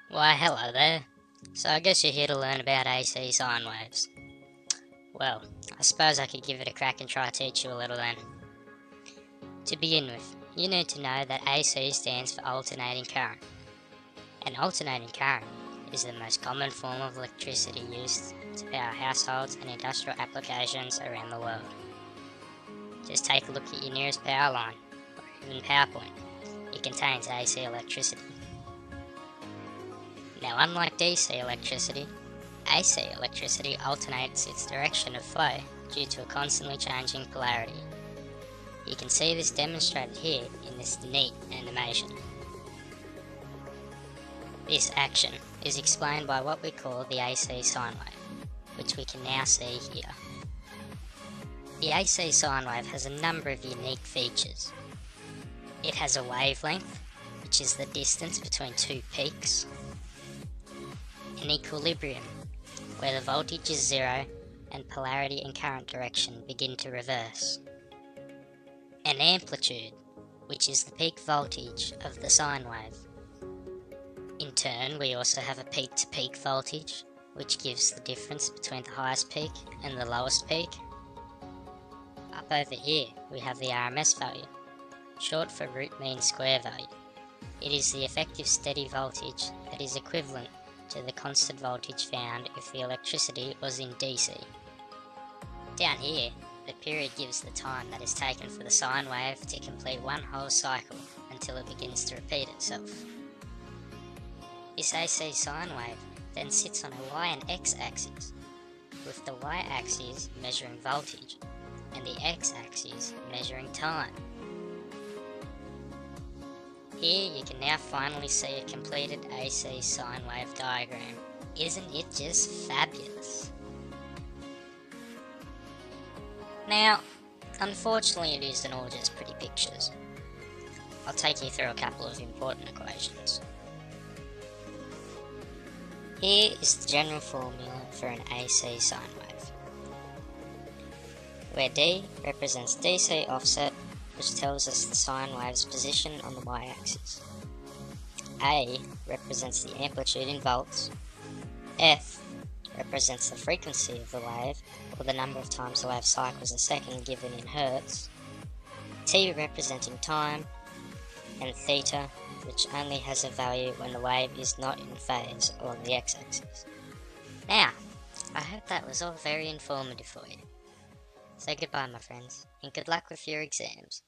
Why, hello there. So I guess you're here to learn about AC sine waves. Well, I suppose I could give it a crack and try to teach you a little then. To begin with, you need to know that AC stands for alternating current. And alternating current is the most common form of electricity used to power households and industrial applications around the world. Just take a look at your nearest power line, or even power point. It contains AC electricity. Now, unlike DC electricity, AC electricity alternates its direction of flow due to a constantly changing polarity. You can see this demonstrated here in this neat animation. This action is explained by what we call the AC sine wave, which we can now see here. The AC sine wave has a number of unique features. It has a wavelength, which is the distance between two peaks, an equilibrium, where the voltage is zero and polarity and current direction begin to reverse, an amplitude, which is the peak voltage of the sine wave. In turn, we also have a peak-to-peak voltage, which gives the difference between the highest peak and the lowest peak. Up over here, we have the RMS value, short for root mean square value. It is the effective steady voltage that is equivalent to the constant voltage found if the electricity was in DC. Down here, the period gives the time that is taken for the sine wave to complete one whole cycle until it begins to repeat itself. This AC sine wave then sits on a Y and X axis, with the Y axis measuring voltage and the X axis measuring time. Here you can now finally see a completed AC sine wave diagram. Isn't it just fabulous? Now, unfortunately it isn't all just pretty pictures. I'll take you through a couple of important equations. Here is the general formula for an AC sine wave, where D represents DC offset, which tells us the sine wave's position on the y-axis. A represents the amplitude in volts. F represents the frequency of the wave, or the number of times the wave cycles a second given in hertz. T representing time, and theta, which only has a value when the wave is not in phase along the x-axis. Now, I hope that was all very informative for you. So goodbye, my friends, and good luck with your exams.